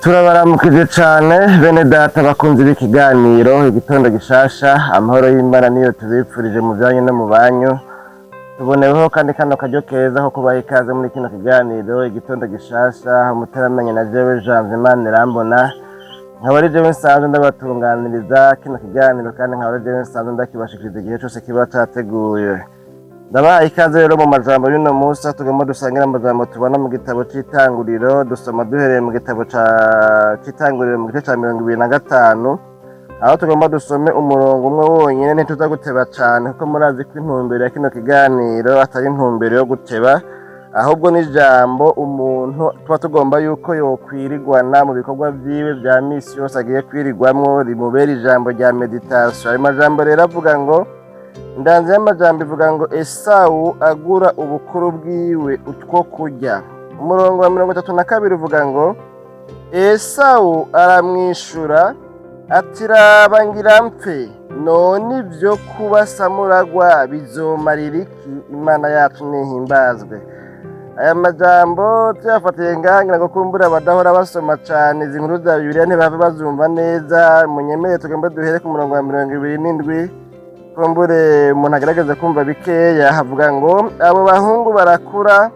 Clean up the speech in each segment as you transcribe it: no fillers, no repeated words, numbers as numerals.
Turabaramukije cane bene data bakunzi b'ikiganiro igitondo gishasha, amahoro y'Imana niyo tubipfurije mu byanyu no mu banyu. Tuboneyeho kandi kano karyo keza ko kubaha ikaze muri kino kiganiro igitondo gishasha, umuteramanye na jewe Janvier Manirambona, nkaba ari jewe nsanzwe ndabatunganiriza kino kiganiro kandi nkaba ari jewe nsanzwe ndakibashikiriza igihe cose kiba categuye. Ndabaha ikaze rero mu majambo y'uno musi, tugomba dusangira amajambo tubona mu gitabo c'Itanguriro, dusoma duhereye mu gitabo c'Itanguriro mu gice ca 25, aho tugomba dusome umurongo umwe wonyene, ntituza guteba cane kuko murazi ko intumbero ya kino kiganiro atari intumbero yo guteba, ahubwo n'ijambo umuntu tuba tugomba yuko yokwirigwana mu bikorwa vyiwe vya misi yose agiye kwirigwamwo, rimubera ijambo rya meditation. Ayo majambo rero avuga ngo, ndanze y'amajambo ivuga ngo Esawu agura ubukuru bwiwe utwo kurya. Umurongo wa 32 uvuga ngo, Esawu aramwishura ati raba ngira mpfe, none ivyo kuba samuragwa bizomarira iki? Imana yacu nihimbazwe. Aya majambo tuyafatiye ngahangira ngo kumbura abadahora basoma cane izi nkuru za Bibiliya ntibave bazumva neza. Munyemere tugomba duhere ku murongo wa 27, kumbure umuntu agerageza kumva bikeya. Havuga ngo, abo bahungu barakura,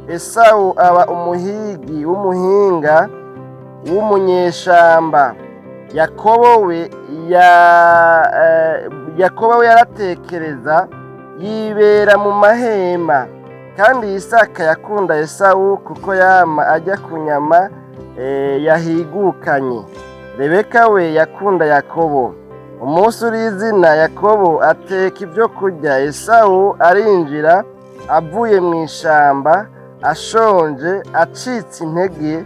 Esawu aba umuhigi w'umuhinga w'umunyeshamba. Yakobo we yaratekereza yibera mu mahema, kandi Isaka yakunda Esawu kuko yama ajya ku nyama yahigukanye. Rebeka we yakunda Yakobo. Umunsi urizina Yakobo ateka ibyo kurya, Esawu arinjira avuye mu ishamba ashonje acitse intege.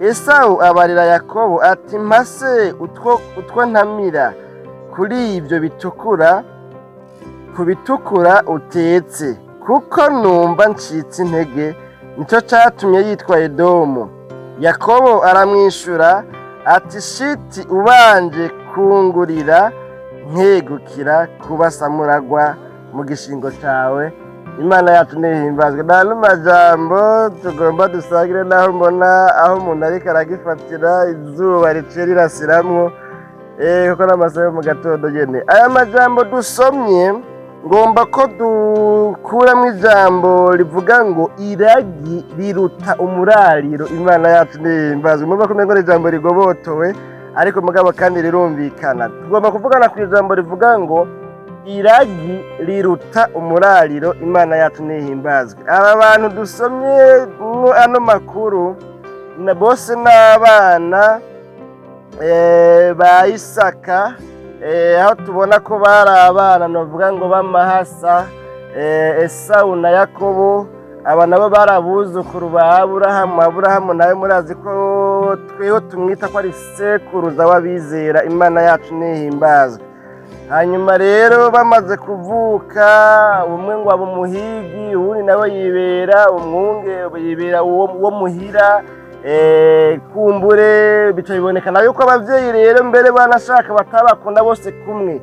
Esawu abarira Yakobo ati, mpase utwo ntamira kuri ibyo bitukura, ku bitukura utetse, kuko numva ncitse intege. Nico catumye yitwa Edomu. Yakobo aramwishura ati, shiti ubanje kungurira nkegukira kuba samuragwa mu gishingo cawe. Imana yacu nihimbazwe. Nta n'amajambo tugomba dusangire naho mbona aho umuntu ariko aragifatira izuba rice rirasiramwo, kuko n'amasaha yo mu gatondo nyene. Aya majambo dusomye ngomba ko dukuramwo ijambo rivuga ngo iragi riruta umurariro. Imana yacu nihimbazwe. Murumva ko umengo n'ijambo rigobotowe, ariko mugabo kandi rirumvikana. Tugomba kuvugana ku ijambo rivuga ngo iragi riruta umurariro. Imana yacu nihimbazwe. Aba bantu dusomye ano makuru na bose n'abana ba Isaka, aho tubona ko bari abana novuga ngo b'amahasa, Esawu na Yakobo. Aba nabo bari abuzukuru ba Aburahamu. Aburahamu nawe murazi ko tweho tumwita ko ari sekuruza w'abizera. Imana yacu nihimbazwe. Hanyuma rero bamaze kuvuka, umwe ngo aba umuhigi, uwundi nawe yibera umwunge, yibera uwo muhira. Kumbure bica bibonekana yuko abavyeyi rero mbere banashaka batabakunda bose kumwe.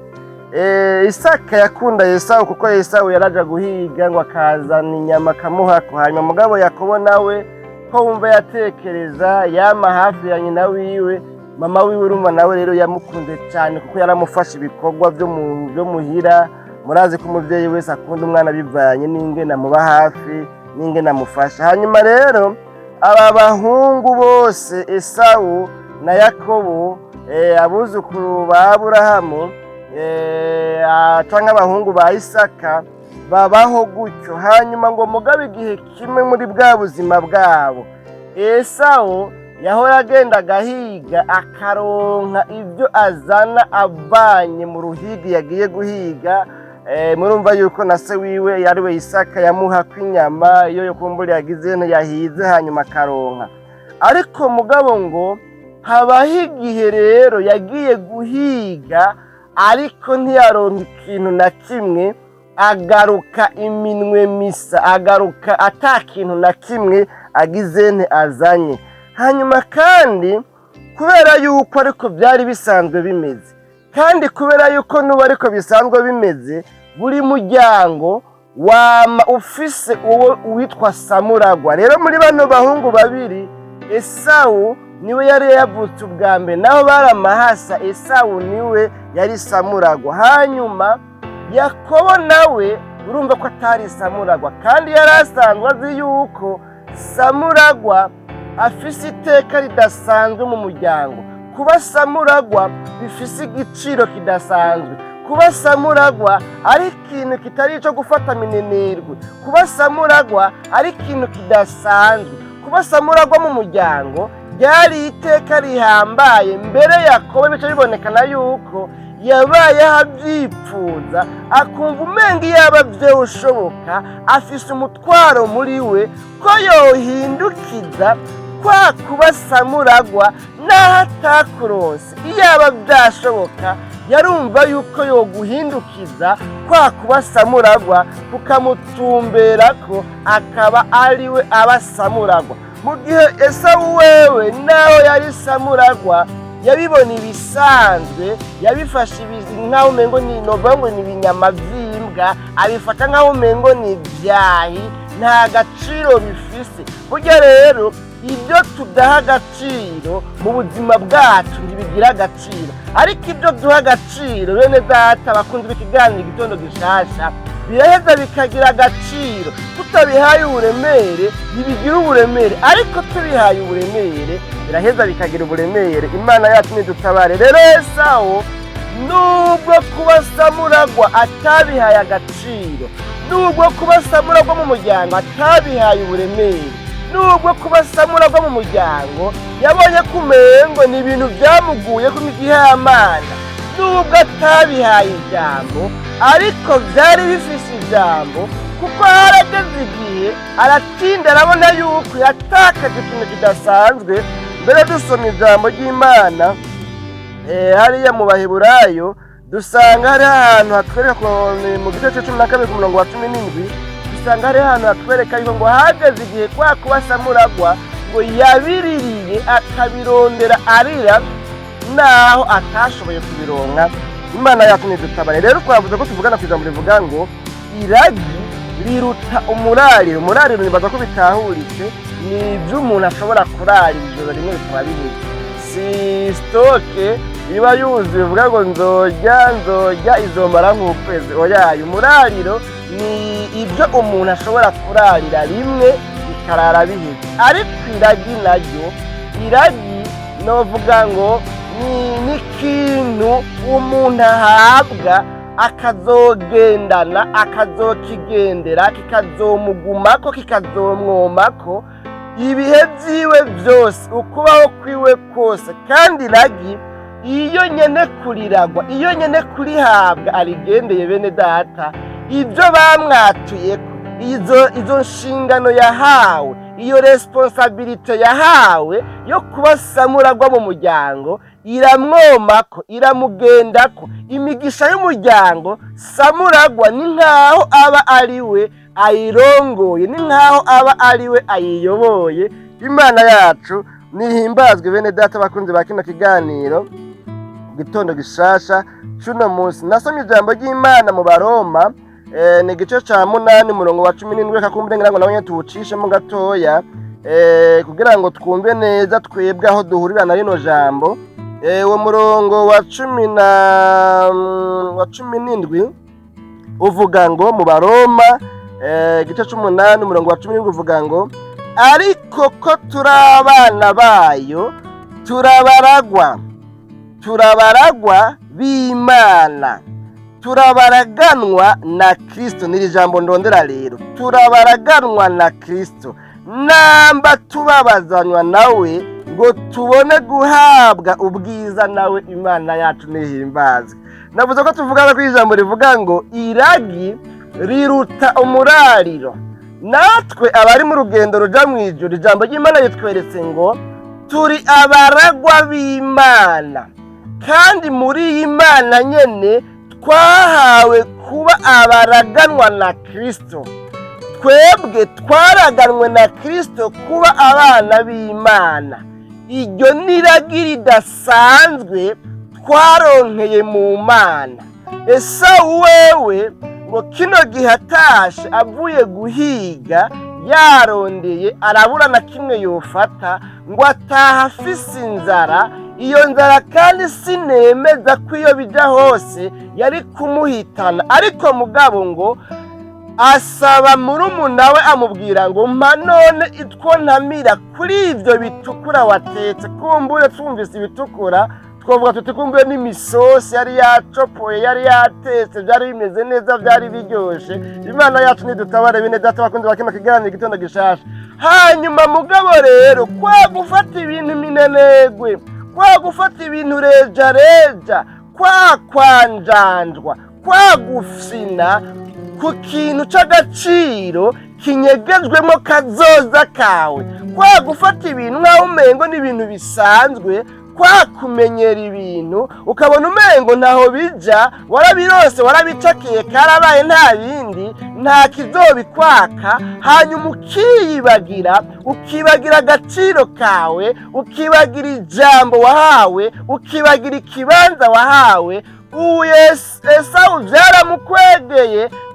Isaka yakunda Esawu kuko Esawu yaraja guhiga ngo akazana inyama akamuhako. Hanyuma mugabo Yakobo nawe ko wumva yatekereza yama hafi ya nyina wiwe, mama wiwe urumva nawe rero yamukunze cyane kuko yaramufasha ibikorwa byo muhira. Murazi ko umuvyeyi wese akunda umwana bivanye n'ingene amuba hafi n'ingene amufasha. Hanyuma rero aba bahungu bose Esawu na Yakobo, abuzukuru ba Aburahamu canke abahungu ba Isaka, babaho gutyo. Hanyuma ngo mugabe igihe kimwe muri bwa buzima bwabo, Esawu yahora agenda agahiga akaronka ibyo azana avanye mu ruhigi yagiye guhiga. Murumva yuko na se wiwe yariwe Isaka yamuha kw'inyama iyo kumbura yagize yahize hanyuma akaronka. Ariko mugabo ngo habaho igihe rero yagiye guhiga ariko ntiyaronka ikintu na kimwe, agaruka iminwe misa, agaruka ata kintu na kimwe agize azanye. Hanyuma kandi kubera yuko ariko byari bisanzwe bimeze, kandi kubera yuko n'ubu ariko bisanzwe bimeze, buri muryango wama ufise uwo witwa samuragwa. Rero muri bano bahungu babiri, Esawu niwe yari yavutse ubwa mbere, naho bari amahasa. Esawu niwe yari samuragwa. Hanyuma Yakobo nawe urumva ko atari samuragwa, kandi yari asanzwe azi yuko samuragwa afise iteka ridasanzwe mu muryango. Kuba samuragwa bifise igiciro kidasanzwe. Kuba samuragwa ari ikintu kitari ico gufata minenirwe. Kuba samuragwa ari ikintu kidasanzwe. Kuba samuragwa mu muryango ryari iteka rihambaye. Mbere Yakobo bice bibonekana yuko yabaye avyipfuza, akumva umenga yaba vyoshoboka, afise umutwaro muri we ko yohindukiza kwa kuba samuragwa naho atakuronse. Iyaba vyashoboka yarumva yuko yoguhindukiza kwa kuba samuragwa kukamutumberako akaba ariwe aba samuragwa. Mu gihe Esawu wewe naho yari samuragwa yabibona ibisanzwe, yabifashe nkaho umengo ni novango ni ibinyama vy'imbwa, abifata nkaho umengo ni ivyahi, nta gaciro bifise. Burya rero ibyo tudaha agaciro mu buzima bwacu ntibigira agaciro, ariko ibyo duha agaciro bene data bakunze ikiganiro Igitondo Gishasha biraheza bikagira agaciro. Tutabihaye uburemere ntibigira uburemere, ariko tubihaye uburemere biraheza bikagira uburemere. Imana yacu nidutabare. Rero Esawu nubwo kuba samuragwa atabihaye agaciro, nubwo kuba samuragwa mu muryango atabihaye uburemere, nubwo kuba samuragwa mu muryango yabonye ko umengo ni ibintu byamuguye ku migihamana, nubwo atabihaye ijambo, ariko byari bifise ijambo, kuko harageze igihe aratinda arabona yuko yatakaje ikintu kidasanzwe. Mbere dusoma ijambo ry'Imana hariya mu Baheburayo dusanga hari ahantu hatwereka mu gice cya 12 ku murongo wa 17, dusanga hari ahantu hatwereka yuko ngo hageze igihe kwa kuba samuragwa ngo yabiririye akabirondera arira naho atashoboye kubironka. Imana yacu nidutabare. Rero twavuze ko tuvugana ku ijambo rivuga ngo iragi riruta umurariro. Umurariro nibaza ko bitahuritse ni ibyo umuntu ashobora kurarira ijoro rimwe bikaba bibuze. Si stoke iba yuzuye uvuga ngo nzojya izomara nk'ukwezi. Oya, umurariro ni ibyo umuntu ashobora kurarira rimwe bikarara biheze. Ariko iragi naryo, iragi novuga ngo ni ikintu umuntu ahabwa akazogendana, akazokigendera, kikazomugumako, kikazomwomako ibihe byiwe byose, ukubaho kwiwe kose. kandi iragi iyo nyene kuriragwa, iyo nyene kurihabwa arigendeye bene data, ibyo bamwatuyeko, izo nshingano yahawe, iyo responsabilite yahawe yo kuba samuragwa mu muryango iramwomako, iramugendako. Imigisha y'umuryango samuragwa ni nkaho aba ariwe ayirongoye, ni nkaho aba ariwe ayiyoboye. Imana yacu nihimbazwe bene data bakunze ba kino kiganiro Gitondo Gishasha cuno munsi. Nasomye ijambo ry'Imana mu Baroma ni igice ca 8 murongo wa 17, kakumbure ngira ngo nawe tuwucishemo gatoya kugira ngo twumve neza twebwe aho duhurira na rino jambo. Uwo murongo wa 17 uvuga ngo mu Baroma igice c'8 umurongo wa 17 uvuga ngo ariko ko turi abana bayo turabaragwa b'Imana, turabaraganwa na Kristo. Niri jambo ndondera rero, turabaraganwa na Kristo, namba tubabazanywa nawe ngo tubone guhabwa ubwiza nawe. Imana yacu nihimbazwe. Navuze ko tuvuga ko ijambo rivuga ngo iragi riruta umurariro. Natwe abari mu rugendo ruja mu ijuru, ijambo ry'Imana ritweretse ngo turi abaragwa b'Imana, kandi muri iyi Mana nyene twahawe kuba abaraganwa na Kristo. Twebwe twaraganwe na Kristo kuba abana b'Imana. Iryo niragi ridasanzwe twaronkeye mu Mana. Esawu wewe ngo kino gihe atashe avuye guhiga yarondeye arabura na kimwe yofata ngo ataha afise inzara. Iyo nzara kandi sinemeza ko iyo bija hose yari kumuhitana, ariko mugabo ngo asaba murumuna we amubwira ngo mpa none itwo ntamira kuri ivyo bitukura watetse. Kumbuye twumvise ibitukura twavuga tuti kumbuye n'imisosi yari yacopoye yari yatetse, byari bimeze neza, byari biryoshe. Imana yacu nidutabare bene data bakunze bakima kiganiro igitondo gishasha. Hanyuma mugabo rero kwa gufata ibintu minenegwe, kwa gufata ibintu reja, kwa kwanjanjwa, kwa gufina ku kintu c'agaciro kinyegejwemo kazoza kawe, kwa gufata ibintu nk'aho umengo n'ibintu bisanzwe, kwa kumenyera ibintu ukabona umengo ntaho bija, warabirose warabicakiye karabaye nta bindi, nta kizobikwaka. Hanyuma ukibagira agaciro kawe, ukibagira ijambo wahawe, ukibagira ikibanza wahawe. Esawu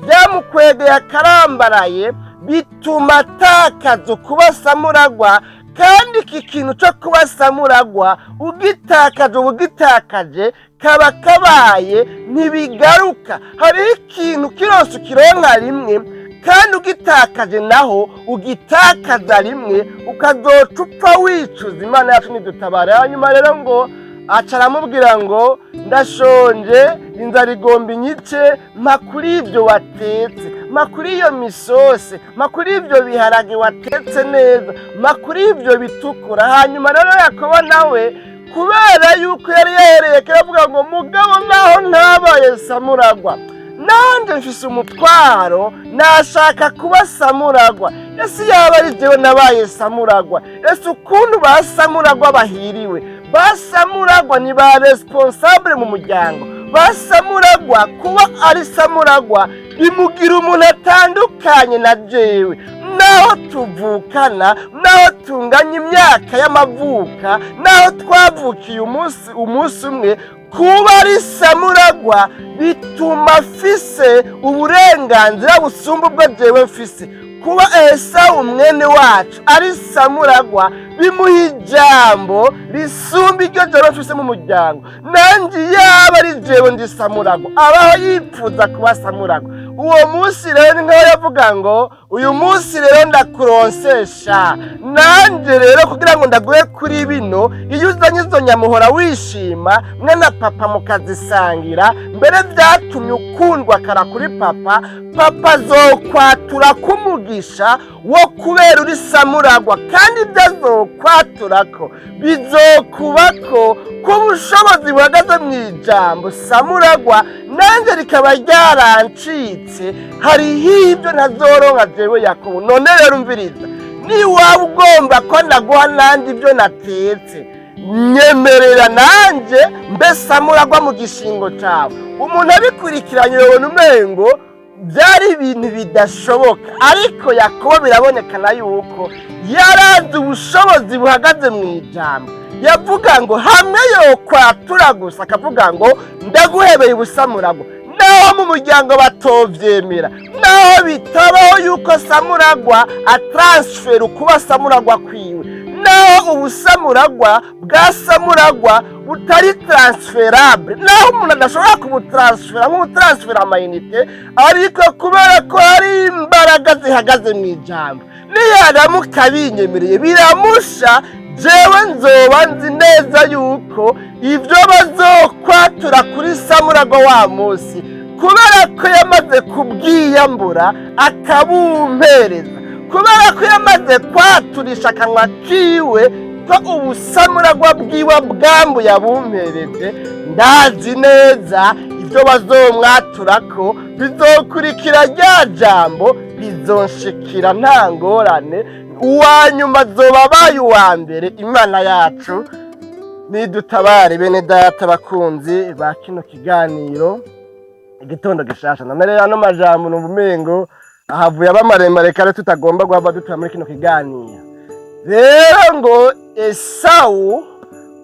byamukwegeye akarambaraye, bituma atakaza kuba samuragwa. Kandi iki kintu cyo kuba samuragwa ugitakaje kaba kabaye ntibigaruka. Hariho ikintu kirose ukironka rimwe, kandi ugitakaje naho ugitakaza rimwe, ukazoca upfa wicuza. Imana yacu nidutabare. Hanyuma rero ngo aca aramubwira ngo ndashonje, inzara igomba inyice, mpa kuri ibyo watetse, mpa kuri iyo misose, mpa kuri ibyo biharage watetse neza, mpa kuri ibyo bitukura. Hanyuma rero Yakobo nawe kubera yuko yari yahereye karavuga ngo mugabo naho ntabaye samuragwa, nanje mfise umutwaro, nashaka kuba samuragwa. Ese yaba ari jewe nabaye samuragwa, ese ukuntu basamuragwa bahiriwe. Basamuragwa ni ba responsable mu muryango. Basamuragwa kuba ari samuragwa bimugira umuntu atandukanye na jewe, naho tuvukana, naho tunganya imyaka y'amavuka, naho twavukiye umunsi umwe. Kuba ari samuragwa bituma afise uburenganzira busumba ubwo jewe mfise. Kuba Esawu mwene wacu ari samuragwa bimuha ijambo risumba iryo jewe mfise mu muryango. Nanjye yaba ari jewe ndi samuragwa, abaho yipfuza kuba samuragwa. Uwo munsi rero ni nkaho yavuga ngo uyu munsi rero ndakuronsesha. Nanjye rero kugira ngo ndaguhe kuri bino, iyo uzanye izo nyamuhora wishima, mwe na papa mukazisangira, mbere byatumye ukundwa kara kuri papa. Papa azokwatura kumugisha wo kubera uri samuragwa, kandi ibyo azokwaturako bizokubako k'ubushobozi buhagaze mu ijambo samuragwa. Nanjye rikaba ryarancitse, hariho ibyo ntazoronka jewe Yakobo. None rero umviriza, ni waba ugomba ko ndaguha nanjye ibyo natetse, nyemerera nanjye mbe samuragwa mu gishingo cawe. Umuntu abikurikiranye ubona umengo byari ibintu bidashoboka, ariko Yakobo birabonekana yuko yarazi ubushobozi buhagaze mu ijambo. Yavuga ngo hamwe yo kwatura gusa, akavuga ngo ndaguhebeye ubusamuragwa. Naho mu muryango batovyemera, naho bitabaho yuko samuragwa atransfer kuba samuragwa kwiwe, naho ubusamuragwa bwa samuragwa butari transferable, naho umuntu adashobora kubutransfera nk'ubutransfera amayinite, ariko kubera ko hari imbaraga zihagaze mu ijambo, niyaramuka binyemereye biramusha. Jewe nzoba nzi neza yuko ibyo bazokwatura kuri samuragwa wa munsi, kubera ko yamaze kubwiyambura akabumpereza, kubera ko yamaze kwaturisha akanwa kiwe ko ubusamuragwa bwiwe bwambuye abumpereje, ndazi neza ibyo bazomwaturako bizokurikira rya jambo, bizonshikira nta ngorane. Uwanyuma zoba baye uwa mbere. Imana yacu nidutabare bene data bakunzi ba kino kiganiro igitondo gishasha. None rero ano majambo n'ubumengo ahavuye abamaremare kare tutagomba guhava dutura muri kino kiganiro. Rero ngo Esawu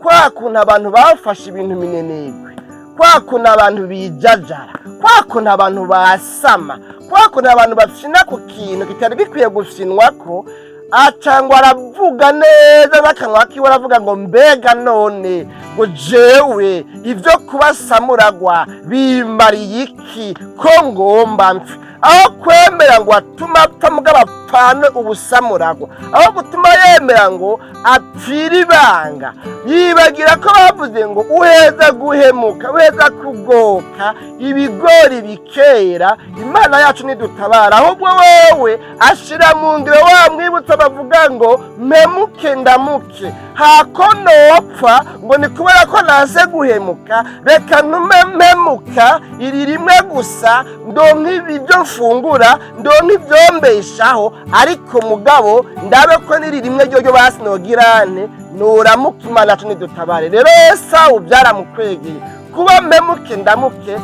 kwa kuntu abantu bafashe ibintu minenegwe, kwa kuntu abantu bijajara, kwa kuntu abantu basama, kwako nta bantu bafyina ku kintu kitari gikwiye gufyinwako, acangwa aravuga neza n'akanwa kiwe aravuga ngo mbega none ngo jewe ivyo kuba samuragwa bimariye iki ko ngomba mpfe, aho kwemera ngo atuma apfa mugabo apfane ubusamuragwa, aho gutuma yemera ngo apfire ibanga, yibagira ko bavuze ngo uheza guhemuka, uheza kugoka, ibigori bikera. Imana yacu nidutabara, ahubwo wewe ashira mu ngiro wa mwibutsa bavuga ngo mpemuke ndamuke, hako nopfa ngo ni kubera ko naze guhemuka, reka ntume mpemuka iri rimwe gusa, ndonke ibyo mfungura, ndonke ibyombeshaho, ariko mugabo ndabe ko niri rimwe ryo basi nogirane nuramuka. Imana yacu nidutabare. Rero Esawu byaramukwegeye, kuba mpemuke ndamuke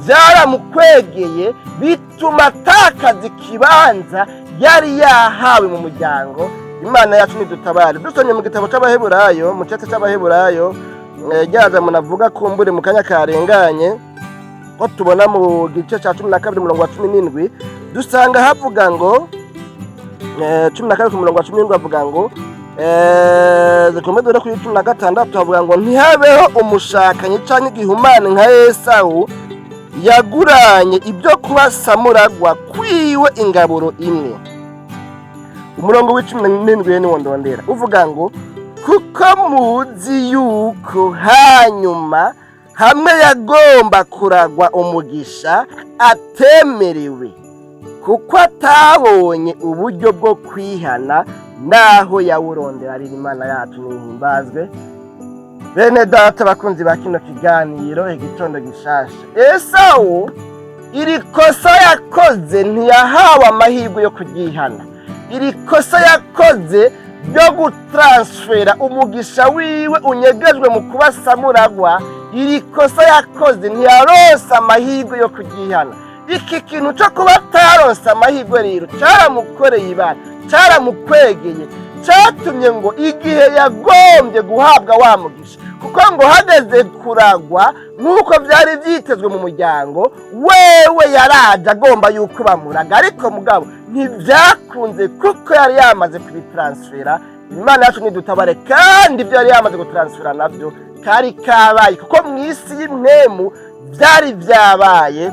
byaramukwegeye, bituma atakaza ikibanza yari yahawe mu muryango. Imana yacu nidutabare. Dusomye mu gitabo c'Abaheburayo, mu cete c'Abaheburayo, ryaza munavuga kumbure mu kanya karenganye, ko tubona mu gice ca 12 umurongo wa 17 dusanga havuga ngo 12 umurongo wa 17 havuga ngo zikomeze kuri 16 havuga ngo ntihabeho umushakanyi canke igihumane nka Esawu yaguranye ibyo kuba samuragwa kwiwe ingaburo imwe. Umurongo w'17 niwo ndondera uvuga ngo kuko muzi yuko hanyuma hamwe yagomba kuragwa umugisha atemerewe, kuko atabonye uburyo bwo kwihana naho yawurondera. Ari Imana yacu nihimbazwe. Bene data bakunzi ba kino kiganiro igitondo gishasha, Esawu iri kosa yakoze ntiyahawe amahirwe yo kugihana. Iri kosa yakoze byo gutransfera umugisha wiwe unyegejwe mu kuba samuragwa, iri kosa yakoze ntiyaronse amahirwe yo kugihana. Iki kintu cyo kuba ataronse amahirwe rero cyaramukoreye ibara, cyaramukwegeye, cyatumye ngo igihe yagombye guhabwa wa mugisha, kuko ngo hageze kuragwa nk'uko byari byitezwe mu muryango, wewe yaraje agomba yuko bamuraga, ariko mugabo ntibyakunze kuko yari yamaze kubitransfera. Imana yacu nidutabare, kandi ibyo yari yamaze gutransfera nabyo kari kabaye, kuko mu isi y'imwemu byari byabaye.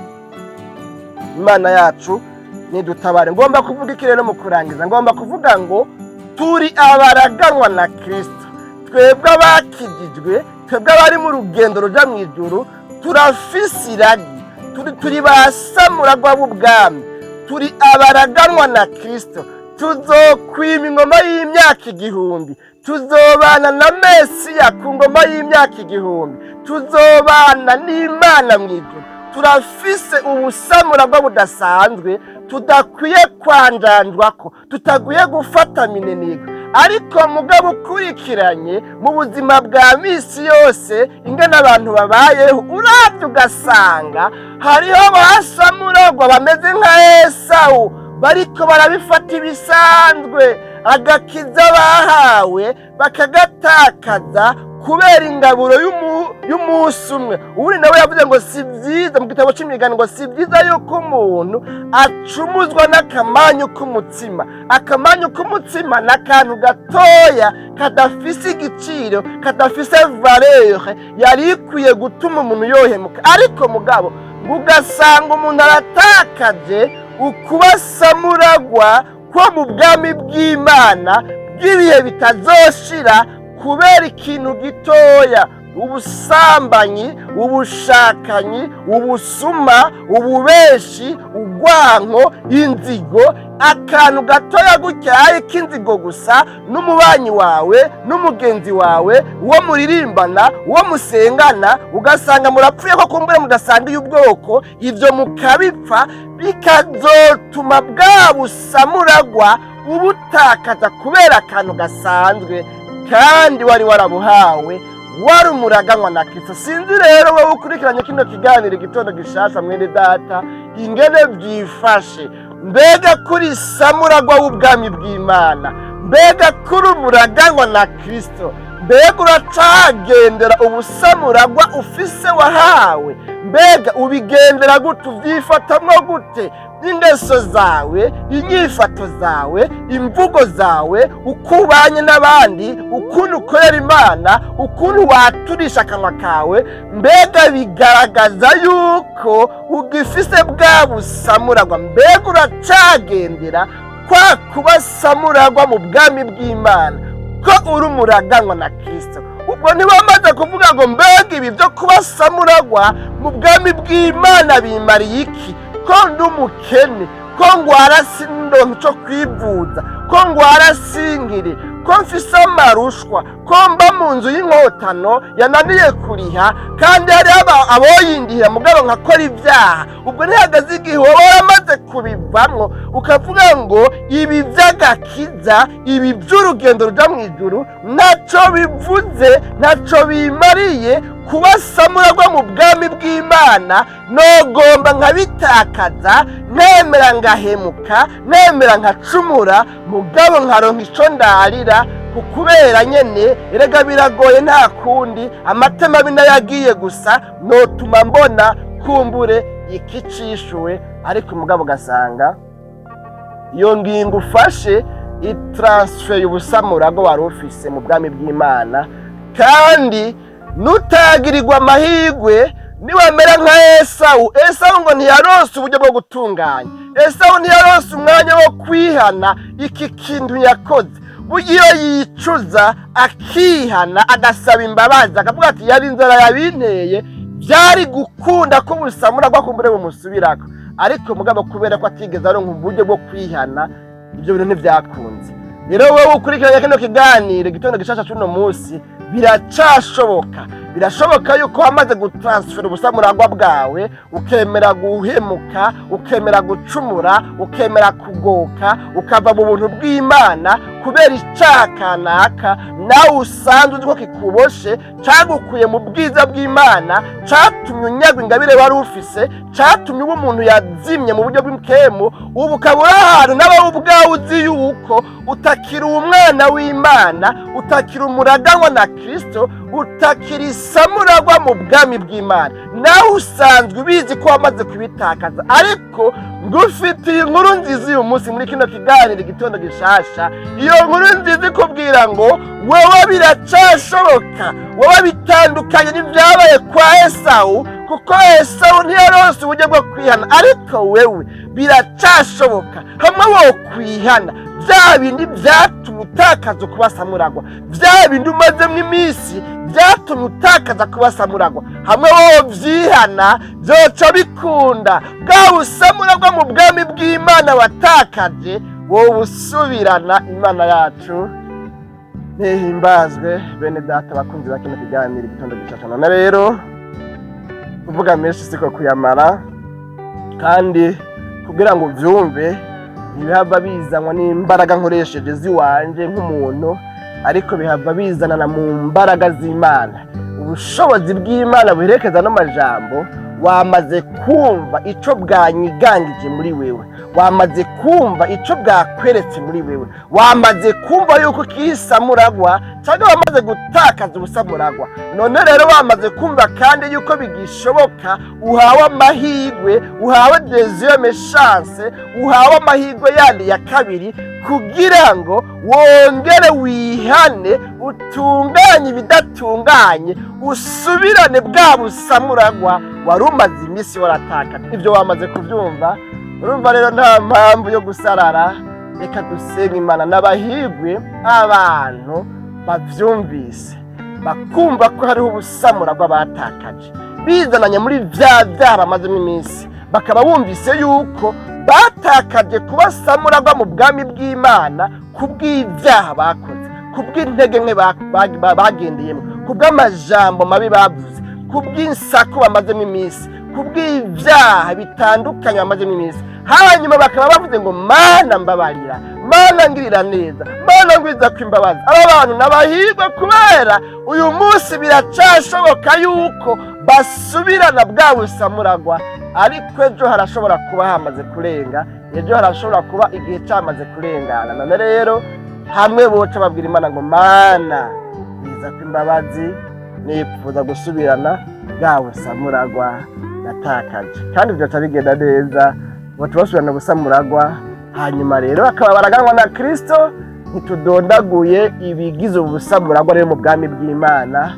Imana yacu nidutabare. Ngomba kuvuga iki rero mu kurangiza? Ngomba kuvuga ngo turi abaraganwa na Kristo, twebwe abakijijwe, twebwe abari mu rugendo ruja mu ijuru, turafise iragi, turi basamuragwa b'ubwami, turi abaraganwa na Kristo. Tuzokwima ingoma y'imyaka 1000, tuzobana na Mesiya ku ngoma y'imyaka 1000, tuzobana n'Imana mu ijuru. Turafise ubusamuragwa budasanzwe tudakwiye kwanjanjwako, tutaguye gufata minenigo, ariko mugabo ukurikiranye mu buzima bwa misi yose ingene abantu babayeho, uravye ugasanga hariho basamuragwa bameze nka Esawu bariko barabifata ibisanzwe, agakiza bahawe bakagatakaza kubera ingaburo y'umunsi umwe. Uri nawe yavuze ngo si byiza mu gitabo c'Imigani ngo si byiza yuko umuntu acumuzwa n'akamanyu k'umutsima. Akamanyu k'umutsima n'akantu gatoya kadafise igiciro, kadafise valeur, yari ikwiye gutuma umuntu yohemuka, ariko mugabo ugasanga umuntu aratakaje ukuba samuragwa ko mu bwami bw'Imana bw'ibihe bitazoshira kubera ikintu gitoya: ubusambanyi, ubushakanyi, ubusuma, ububeshi, ugwanko, inzigo. Akantu gatoya gutyaye k'inzigo gusa n'umubanyi wawe n'umugenzi wawe, uwo muririmbana, uwo musengana, ugasanga murapfuye ko kumbure mudasanga y'ubwoko, ivyo mukabipfa, bikazotuma bwa busamuragwa ubutakaza kubera akantu gasanzwe kandi wari warabuhawe, wari umuraganwa na Kristo. Sinzi rero wowe ukurikiranye kino kiganiro igitondo gishasha mwene data ingene byifashe, mbega kuri samuragwa w'ubwami bw'Imana, mbega kuri umuraganwa na Kristo, mbega uracagendera ubusamuragwa ufise wahawe? Mbega ubigendera gute? Uvyifatamwo gute? Ingeso zawe, inyifato zawe, imvugo zawe, uko ubanye n'abandi, ukuntu ukorera Imana, ukuntu waturisha akanwa kawe, mbega bigaragaza yuko ugifise bwa busamuragwa. Mbega uracagendera kwa kubasamuragwa mu bwami bw'Imana, ko uri umuraganwa na Kristo. Ubwo ntibamaze kuvuga ngo mbega ibi byo kubasamuragwa mu bwami bw'Imana bimariye iki? Ko ndi umukene, ko ngwara sindonke cyo kwivuza, ko ngwara singiri, ko mfise amarushwa, ko mba mu nzu y'inkotano yananiye kuriha, kandi hari aboyindihira mugabo nkakora ibyaha. Ubwo ntihagaze igihe wowe waramaze kubivamwo ukavuga ngo ibi by'agakiza, ibi by'urugendo ruja mu ijuru ntaco bivuze, ntaco bimariye. Kubasamuragwa mu bwami bw'Imana nogomba nkabitakaza, nemera ngahemuka, nemera nkacumura, mugabo nkaronka ico ndarira, kubera nyene erega biragoye nta kundi. Amatema bina yagiye gusa notuma mbona kumbure ikicishuwe, ariko umugabo gasanga iyo ngingo ufashe itransfer y'ubusamuragwa wari ufise mu bwami bw'Imana, kandi nutagirirwa amahirwe niwamera nka Esawu. Esawu ngo ntiyaronse uburyo bwo gutunganya, Esawu ntiyaronse umwanya wo kwihana iki kintu yakoze. Burya iyo yicuza akihana agasaba imbabazi akavuga ati yari inzara yabinteye, byari gukunda ko ubusamuragwa kumbure bumusubirako. Ariko mugabo kubera ko atigeze aronka uburyo bwo kwihana, ibyo bintu ntivyakunze. Rero wowe ukurikiranye kino kiganiro Igitondo Gishasha c'uno munsi, birashoboka yuko wamaze gutransfera ubusamuragwa bwawe, ukemera guhemuka, ukemera gucumura, ukemera kugoka, ukava mu buntu bw'Imana kubera icaha kanaka nawe usanzwe uzi ko kikuboshe, cagukuye mu bwiza bw'Imana, catumye unyagwa ingabire wari ufise, catumye uba umuntu yazimye mu buryo bw'imkemu. Ubu ukaba uri ahantu nawe ubwawe uzi yuko utakiri umwana w'Imana, utakiri umuraganwa na Kristo, utakiri samuragwa mu bwami bw'Imana. Nawe usanzwe ubizi ko wamaze kubitakaza, ariko ngufitiye inkuru nziza uyu munsi muri kino kiganiro Igitondo Gishasha. Iyo nkuru nziza ikubwira ngo wewe biracashoboka, wewe bitandukanye n'ibyabaye kwa Esawu, kuko Esawu ntiyaronse uburyo bwo kwihana, ariko wewe biracashoboka. Hamwe wo kwihana bya bindi byatumye utakaza kubasamuragwa, bya bindi umazemo iminsi byatumye utakaza kubasamuragwa, hamwe wo vyihana byoca bikunda bwa busamuragwa mu bwami bw'Imana watakaje, wowe busubirana. Imana yacu nihimbazwe. Bene data bakunzi ba kino kiganiro Igitondo Gishasha, none rero kuvuga menshi siko kuyamara, kandi kugira ngo uvyumve ntibihava bizanwa n'imbaraga nkoresheje ziwanje nk'umuntu, ariko bihava bizanana mu mbaraga z'Imana. Ubushobozi bw'Imana buherekeza n'amajambo. Wamaze kumva ico bwanyigangije muri wewe, wamaze kumva ico bwakweretse muri wewe, wamaze kumva yuko kisamuragwa cyangwa wamaze gutakaza ubusamuragwa. None rero wamaze kumva kandi yuko bigishoboka, uhawe amahirwe, uhawe deuxième chance, uhawe amahirwe yandi ya kabiri, kugira ngo wongere wihane, utunganye ibidatunganye, usubirane bwa busamuragwa wari umaze iminsi warataka. Ibyo wamaze kubyumva, urumva rero nta mpamvu yo gusarara. Reka dusenge Imana. N'abahirwe abantu bavyumvise bakumva ko hariho ubusamuragwa batakaje, bizananye muri vya byaha bamazemo iminsi, bakaba bumvise yuko batakaje kubasamuragwa mu bwami bw'Imana kubw'ibyaha bakoze, kubw'intege nke bagendeyemo, kubw'amajambo mabi bavuze, kubw'insaku bamazemo iminsi, kubw'ibyaha bitandukanye bamazemo iminsi. Hanyuma bakaba bavuze ngo Mana mbabarira, Mana ngirira neza, Mana ngwiza ko imbabazi. Aba bantu n'abahirwe, kubera uyu munsi biracashoboka yuko basubirana bwa busamuragwa, ariko ejo harashobora kuba hamaze kurenga, ejo harashobora kuba igihe cyamaze kurengana. None rero hamwe boca babwira Imana ngo Mana ngwiza ko imbabazi nipfuza gusubirana bwa busamuragwa natakaje. Kandi byoca bigenda neza ngo tubasubirane ubusamuragwa, hanyuma rero bakaba baraganwa na Kristo. Ntitudondaguye ibigize ubusamuragwa rero mu bwami bw'Imana,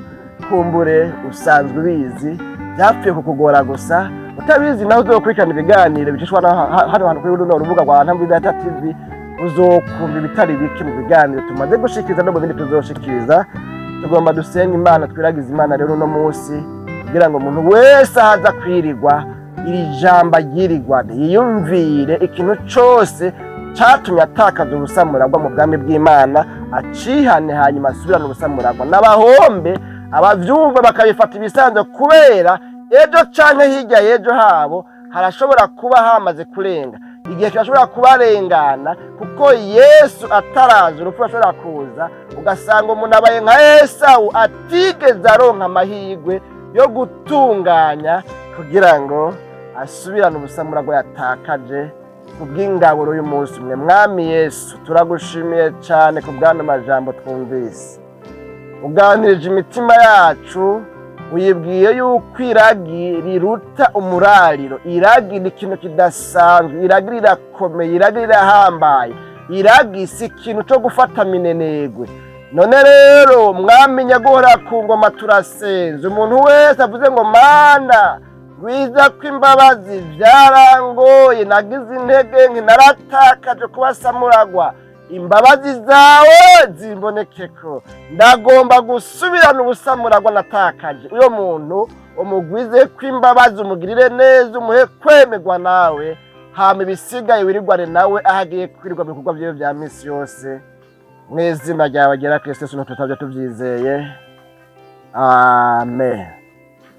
kumbure usanzwe ubizi, byapfuye kukugora gusa. Utabizi naho uzokurikirana ibiganiro bicishwa hano kuri runo rubuga rwa Ntambwe Data TV, uzokumva ibitari bike mu biganiro tumaze gushikiriza no mu bindi tuzoshikiriza. Tugomba dusenga Imana, twiragiza Imana rero uno munsi, kugira ngo umuntu wese ahaza kwirigwa iri jambo agirirwa yiyumvire ikintu cyose cyatumye atakaza ubusamuragwa mu bwami bw'Imana, acihane hanyuma asubirane ubusamuragwa. N'abahombe abavyumva bakabifata ibisanzwe, kubera ejo canke hirya y'ejo habo harashobora kuba hamaze kurenga igihe kirashobora kubarengana, kuko Yesu ataraza urupfu ashobora kuza ugasanga umuntu abaye nka Esawu atigeze aronka amahirwe yo gutunganya kugira ngo asubirane ubusamuragwa yatakaje. Kubw'ingaburo y'umunsi umwe, Mwami Yesu turagushimiye cyane ku bw'ano majambo twumvise, uganirije imitima yacu, uyibwiye yuko iragi riruta umurariro. Iragi ni ikintu kidasanzwe, iragi rirakomeye, iragi rirahambaye, iragi si ikintu cyo gufata minenegwe. None rero Mwami nyaguhora ku ngoma turasenze, umuntu wese avuze ngo Mana ngwiza ko imbabazi byarangoye, nagize intege nke, naratakaje kubasamuragwa, imbabazi zawe zimbonekeko, ndagomba gusubirana ubusamuragwa natakaje. Uyo muntu umugwize ko imbabazi, umugirire neza, umuhe kwemerwa nawe, hama ibisigaye wirigwane nawe ahagiye kwirirwa mu bikorwa byiwe bya misi yose. Mu izina ryawe ryera Kristo Yesu tubyizeye, amen.